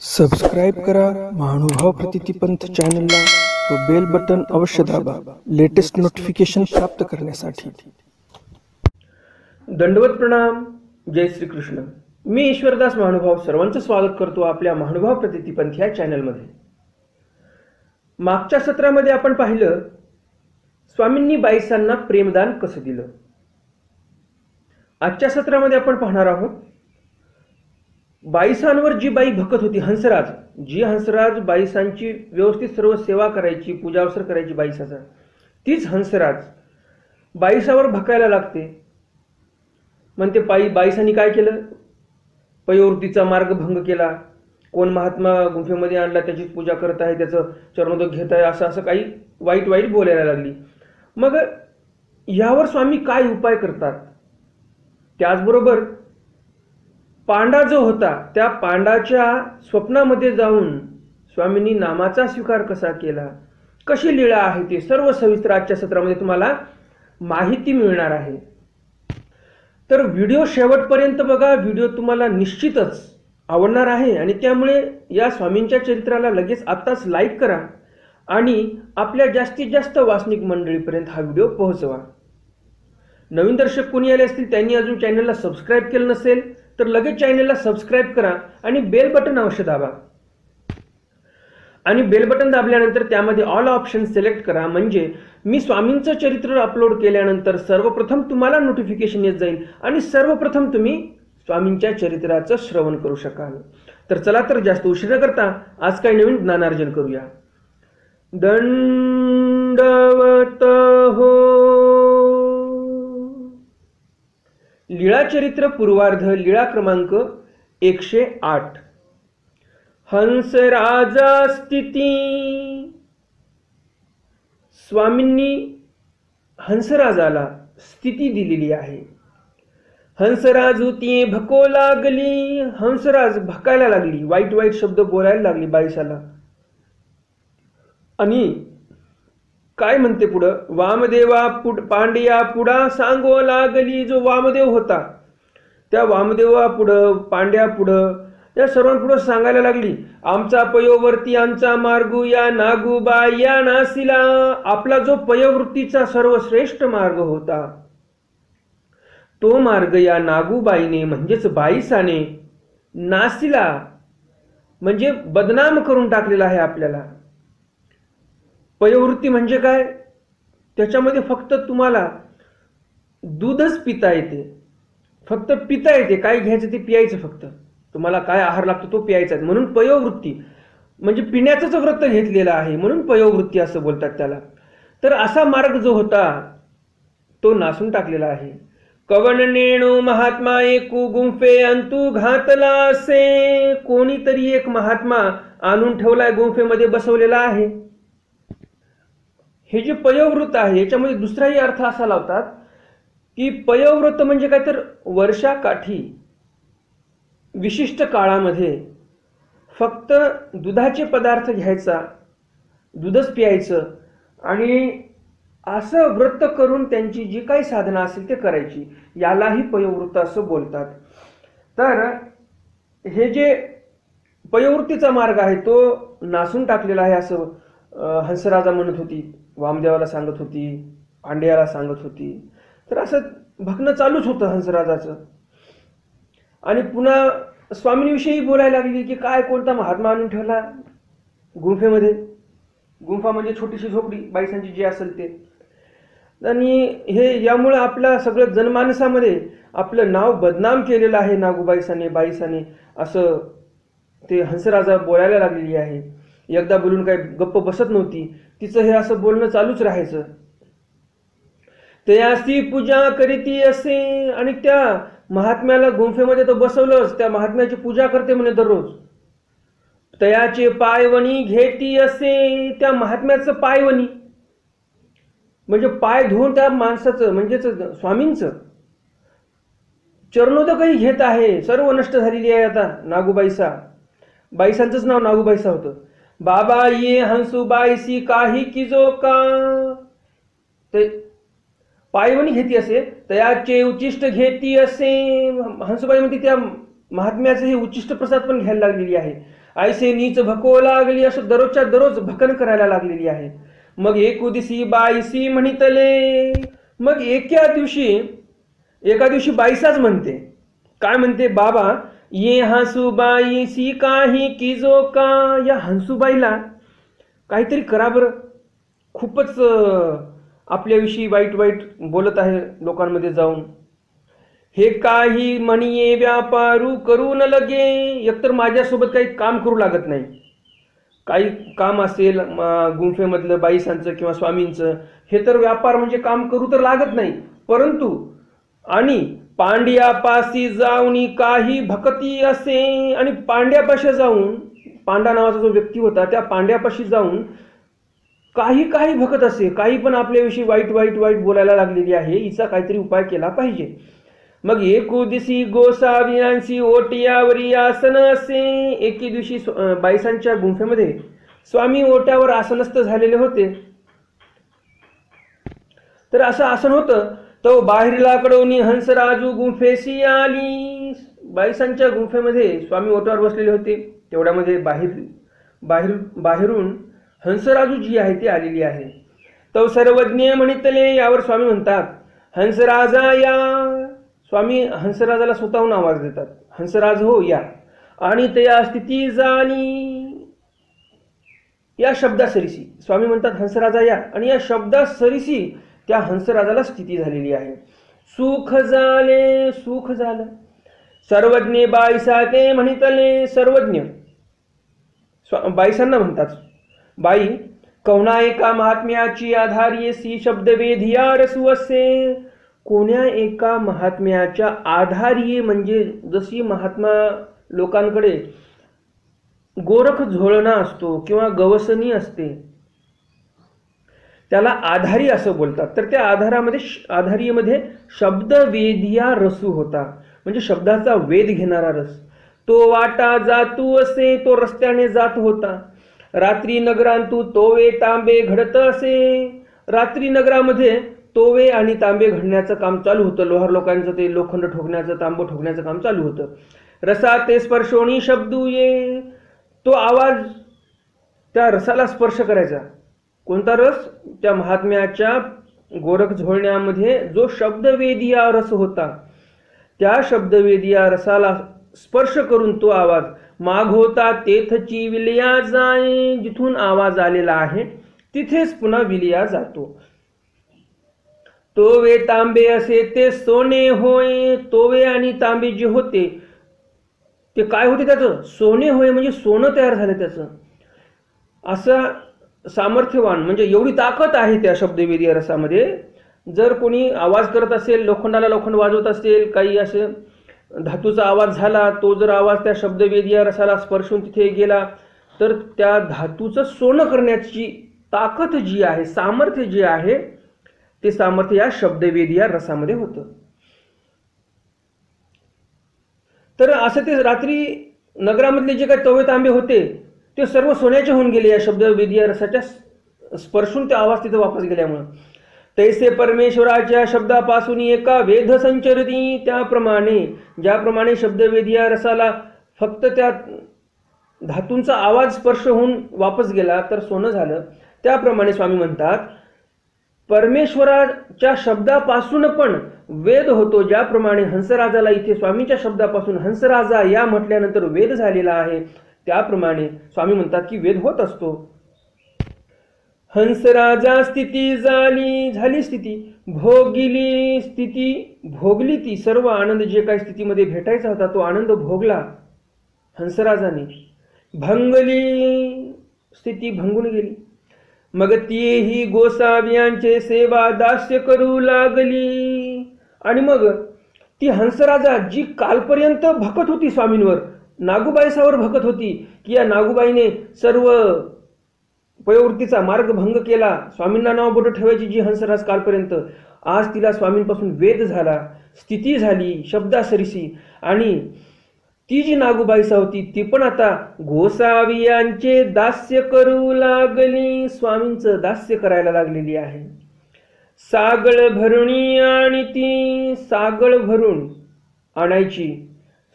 Subscribe करा महानुभाव प्रतितीपंथ चॅनलला व बेल बटन अवश्य दाबा लेटेस्ट नोटिफिकेशन प्राप्त करण्यासाठी। दंडवत प्रणाम। जय श्री कृष्ण। मी ईश्वरदास महानुभाव सर्वांचं स्वागत करतो आपल्या महानुभाव प्रतितीपंथ या चॅनलमध्ये। मागच्या सत्रामध्ये आपण पाहिलं स्वामींनी बाईसांना प्रेमदान कसं दिलं। आजच्या सत्रामध्ये आपण पाहणार आहोत बाईसांवर जी बाई भकत होती हंसराज, जी हंसराज बाईसांची व्यवस्थित सर्व सेवा करायची, पूजावसर करायची बाईसाचा, तीच हंसराज बाईसावर भकायला लागते। म्हणते बाईसांनी काय केलं, पयोवृत्तीचा मार्ग भंग केला, कोण महात्मा गुंफेमध्ये आणला त्याची पूजा करत आहे, त्याचं चरणोदक घेत आहे, असं काही वाईट वाईट बोलायला लागली। मग यावर स्वामी काय उपाय करतात। त्याचबरोबर पांडा जो होता त्या पांडाच्या स्वप्नामध्ये जाऊन स्वामींनी नामाचा स्वीकार कसा केला, कशी लीळा आहे, ते सर्व सविस्तर आजच्या सत्रामध्ये तुम्हाला माहिती मिळणार आहे। तर व्हिडिओ शेवटपर्यंत बघा, व्हिडिओ तुम्हाला निश्चितच आवडणार आहे आणि त्यामुळे या स्वामींच्या चरित्राला लगेच आत्ताच लाईक करा आणि आपल्या जास्तीत जास्त वासनिक मंडळीपर्यंत हा व्हिडिओ पोहोचवा। नवीन दर्शक कोणी आले असतील त्यांनी अजून चॅनलला सबस्क्राईब केलं नसेल तर लगेच चॅनलला सबस्क्राईब करा आणि बेल बटन अवश्य दाबा। आणि बेल बटन दाबल्यानंतर त्यामध्ये ऑल ऑप्शन सिलेक्ट करा, म्हणजे मी स्वामींचं चरित्र अपलोड केल्यानंतर सर्वप्रथम तुम्हाला नोटिफिकेशन येत जाईल आणि सर्वप्रथम तुम्ही स्वामींच्या चरित्राचं श्रवण करू शकाल। तर चला तर जास्त उशीर न करता आज काही नवीन ज्ञानार्जन करूया। दंडवत हो। लीळा चरित्र पूर्वार्ध, लीळा क्रमांक 108। हंसराजा स्थिती। स्वामींनी हंसराजाला स्थिती दिलेली आहे। हंसराजू ती भको लागली, हंसराज भकायला लागली, वाईट वाईट शब्द बोलायला लागली बाईसाला। आणि काय म्हणते पुढं, वामदेवा पांड्या पुढा सांगो लागली। जो वामदेव होता त्या वामदेवा पुढं, पांड्या पुढं, या सर्वांपुढं सांगायला लागली, आमचा पयोवर्ती आमचा मार्ग या नागूबा या नासिला। आपला जो पयोवृत्तीचा सर्वश्रेष्ठ मार्ग होता तो मार्ग या नागूबाईने म्हणजेच बाईसाने नासिला म्हणजे बदनाम करून टाकलेला आहे आपल्याला। पयोवृत्ती म्हणजे काय, त्याच्यामध्ये फक्त तुम्हाला दूधच पिता येते, फक्त पिता येते, काय घ्यायचं ते पियायचं, फक्त तुम्हाला काय आहार लागतो तो प्यायचा, म्हणून पयोवृत्ती म्हणजे पिण्याचंच व्रत घेतलेलं आहे, म्हणून पयोवृत्ती असं बोलतात त्याला। तर असा मार्ग जो होता तो नासून टाकलेला आहे। कवन नेणू महात्मा एकू गुंफे अंतू घातला असे। कोणीतरी एक महात्मा आणून ठेवलाय, गुंफेमध्ये बसवलेला आहे। हे जे पयोव्रत आहे याच्यामध्ये दुसराही अर्थ असा लावतात की पयोव्रत म्हणजे काय, तर वर्षाकाठी विशिष्ट काळामध्ये फक्त दुधाचे पदार्थ घ्यायचा, दूधच प्यायचं आणि असं व्रत करून त्यांची जी काही साधना असेल ते करायची, यालाही पयोव्रत असं बोलतात। तर हे जे पयोवृत्तीचा मार्ग आहे तो नासून टाकलेला आहे असं हंसराजा म्हणत होती, वामदेवाला सांगत होती, पांड्याला सांगत होती। तर असं भकणं चालूच होतं हंसराजाचं। आणि पुन्हा स्वामींविषयी बोलायला लागली की काय कोणता महात्मा आणून ठेवला गुंफेमध्ये, गुंफा म्हणजे छोटीशी झोपडी बाईसांची जी असेल ते। आणि हे यामुळे आपल्या सगळं जनमानसामध्ये आपलं नाव बदनाम केलेलं आहे नागूबाईसाने, बाईसाने, असं ते हंसराजा बोलायला लागलेली आहे। एकदा बोलून काय गप्प बसत नव्हती, तिचं हे असं बोलणं चालूच राहायचं। तयासी पूजा करीती असे, आणि त्या महात्म्याला गुंफेमध्ये तर बसवलंच, त्या महात्म्याची पूजा करते म्हणे दररोज। तयाचे पायवणी घेती असे, त्या महात्म्याचं पायवणी म्हणजे पाय धुवून त्या माणसाचं म्हणजेच स्वामींचं चरणोदकही घेत आहे। सर्व नष्ट झालेली आहे आता नागूबाईसा, बाईसांचंच नाव नागूबाईसा होतं। बाबा ये हंसूबाईसी काही किजो का, ते पायवणी घेती असे, तयाचे उचिष्ट घेती असे। हंसूबाई म्हणते त्या महात्म्याचं हे उचिष्ट प्रसाद पण घ्यायला लागलेली आहे। ऐसे नीच भको लागली, असं दररोजच्या दररोज भकन करायला लागलेली आहे. मग एकुदिसी बाईसी म्हणितले. मग एका दिवशी बाईसाच म्हणते. काय म्हणते? बाबा ये हंसूबाईसी काही किजो का. या हंसूबाईला काहीतरी करा बरं. खूपच आपल्याविषयी वाईट वाईट बोलत आहे लोकांमध्ये जाऊन. हे काही म्हणिये व्यापारू करू न लगे. एकतर माझ्यासोबत काही काम करू लागत नाही. काही काम असेल गुंफेमधलं बाईसांचं किंवा स्वामींचं, हे तर व्यापार म्हणजे काम करू तर लागत नाही. परंतु आणि पांड्यापाशी जाऊन काही भक्ती असे. आणि पांड्यापाशी जाऊन, पांडा नावाचा जो व्यक्ती होता त्या पांड्यापाशी जाऊन काही काही भकत असे. काही पण आपल्याविषयी वाईट वाईट वाईट बोलायला लागलेली आहे. हिचा काहीतरी उपाय केला पाहिजे. मग एकुदिसी गोसावियांशी ओटियावरी आसन असे. एके दिवशी बाईसांच्या गुंफेमध्ये स्वामी ओट्यावर आसनस्थ झालेले होते. तर असं आसन होतं. तो बाहेरला कडवणी हंसराजू गुंफेशी आली. बाईसांच्या गुंफेमध्ये स्वामी ओट्यावर बसलेले होते. तेवढ्यामध्ये बाहेरून हंसराजू जी आहे ती आलेली आहे. तो सर्वज्ञ म्हणितले. यावर स्वामी म्हणतात, हंसराजा या. स्वामी हंसराजाला स्वतःहून आवाज देतात, हंसराज हो या. आणि त्या स्थिती झाली. या शब्दासरीसी स्वामी म्हणतात हंसराजा या, आणि या शब्दासरीसी त्या हंसराजाला स्थिती झालेली आहे. सुख झाले, सुख झालं. सर्वज्ञ बाईसा ते म्हणितले. सर्वज्ञ बाईसांना म्हणतात, बाई कवना एका महात्म्याची आधारी सी शब्दवेधिया रसू असे. कोण्या एका महात्म्याच्या आधारी, म्हणजे जशी महात्मा लोकांकडे गोरख झोळणा असतो किंवा गवसणी असते त्याला आधारी असं बोलतात. तर त्या आधारीमध्ये शब्दवेधिया रसू होता, म्हणजे शब्दाचा वेध घेणारा रस. तो वाटा जातू असे. तो रस्त्याने जात होता. रात्री नगरांतू तोवे तांबे घडत असे. रात्री नगरामध्ये तोवे आणि तांबे घडण्याचं काम चालू होतं. लोहार लोकांचं ते लोखंड ठोकण्याचं, तांबं ठोकण्याचं काम चालू होतं. रसा ते स्पर्शोणी शब्दू ये. तो आवाज त्या रसाला स्पर्श करायचा. कोणता रस? त्या महात्म्याच्या गोरख झोळण्यामध्ये जो शब्दवेदिया रस होता, त्या शब्दवेदिया रसाला स्पर्श करून तो आवाज मागोता तेथची विलया जाय. जिथून आवाज आलेला आहे तिथेच पुन्हा विलया जातो. तोवे तांबे असे ते सोने होय. तोवे आणि तांबे जे होते ते काय होते? त्याचं सोने होय, म्हणजे सोनं तयार झालं त्याचं. असं सामर्थ्यवान, म्हणजे एवढी ताकद आहे त्या शब्दवेदी रसामध्ये. जर कोणी आवाज करत असेल, लोखंडाला लोखंड वाजवत असेल, काही असं धातूचा आवाज झाला, तो जर आवाज त्या शब्दवेदी रसाला स्पर्शून तिथे गेला तर त्या धातूचं सोनं करण्याची ताकद जी आहे, सामर्थ्य जे आहे, ते सामर्थ्य या शब्दवेदी रसामध्ये होतं. तर असं ते रात्री नगरामधले जे काही तवे तांबे होते ते सर्व सोन्याचे होऊन गेले या शब्दवेदी रसाच्या स्पर्शून ते आवाज तिथे वापस गेल्यामुळे. तैसे परमेश्वराच्या शब्दापासून एका वेध संचरती. त्याप्रमाणे ज्याप्रमाणे शब्दवेदी रसाला फक्त त्या धातूंचा आवाज स्पर्श होऊन वापस गेला तर सोनं झालं, त्याप्रमाणे स्वामी म्हणतात परमेश्वराच्या शब्दापासून पण वेद होतो. ज्याप्रमाणे हंसराजाला इथे स्वामींच्या शब्दापासून हंसराजा या म्हटल्यानंतर वेद झालेला आहे, त्याप्रमाणे स्वामी म्हणतात की वेद होत असतो. हंसराजा स्थिती झाली स्थिती, भोगिली स्थिती, भोगली ती सर्व आनंद जे काही स्थितीमध्ये भेटायचा होता तो आनंद भोगला हंसराजाने. भंगली स्थिती, भंगून गेली. मग तीही गोसाव्यांचे सेवा दास्य करू लागली. आणि मग ती हंसराजा जी कालपर्यंत भकत होती स्वामींवर, नागूबाईसावर भकत होती, की या नागूबाईने सर्व पयोवृत्तीचा मार्ग भंग केला, स्वामींना नाव बोट ठेवायची जी हंसराज कालपर्यंत, आज तिला स्वामींपासून वेद झाला, स्थिती झाली शब्दासरीसी. आणि ती जी नागूबाईसा होती ती पण आता गोसावियांचे दास्य करू लागली, स्वामींचं दास्य करायला लागलेली आहे. सागळ भरणी आणि ती सागळ भरून आणायची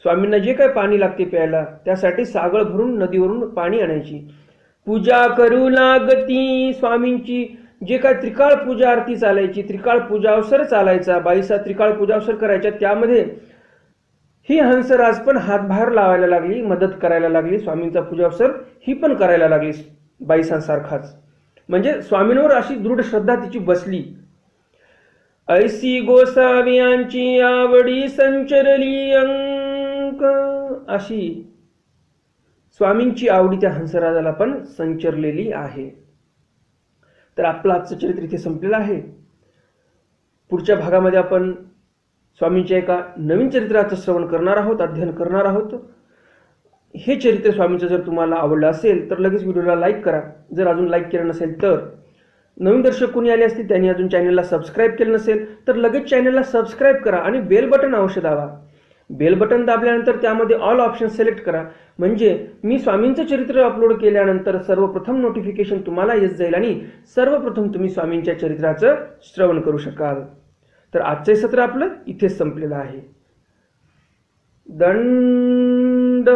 स्वामींना जे काही पाणी लागते प्यायला त्यासाठी सागळ भरून नदीवरून पाणी आणायची. पूजा करू लागती स्वामींची, जे काय त्रिकाळ पूजा आरती चालायची, त्रिकाळ पूजावसर चालायचा, बाईसा त्रिकाळ पूजावसर करायच्या, त्यामध्ये ही हंसराज पण हातभार लावायला लागली, मदत करायला लागली. स्वामींचा पूजावसर ही पण करायला लागली बाईसांसारखाच. म्हणजे स्वामींवर अशी दृढ श्रद्धा तिची बसली. ऐसी गोसावियांची आवडी संचरली अंक, अशी स्वामींची आवडी त्या हंसराजाला पण संचरलेली आहे. तर आपलं आजचं चरित्र इथे संपलेलं आहे. पुढच्या भागामध्ये आपण स्वामींच्या एका नवीन चरित्राचं श्रवण करणार आहोत, अध्ययन करणार आहोत. हे चरित्र स्वामींचं जर तुम्हाला आवडलं असेल तर लगेच व्हिडिओला लाईक करा. जर अजून लाईक केलं नसेल तर, नवीन दर्शक कोणी आले असतील त्यांनी अजून चॅनलला सबस्क्राईब केलं नसेल तर लगेच चॅनलला सबस्क्राईब करा आणि बेल बटन अवश्य दाबा. बेल बटन दाबल्यानंतर त्यामध्ये ऑल ऑप्शन सिलेक्ट करा, म्हणजे मी स्वामींचं चरित्र अपलोड केल्यानंतर सर्वप्रथम नोटिफिकेशन तुम्हाला येत जाईल आणि सर्वप्रथम तुम्ही स्वामींच्या चरित्राचं श्रवण करू शकाल. तर आजचे सत्र आपलं इथेच संपलेलं आहे. दंडवत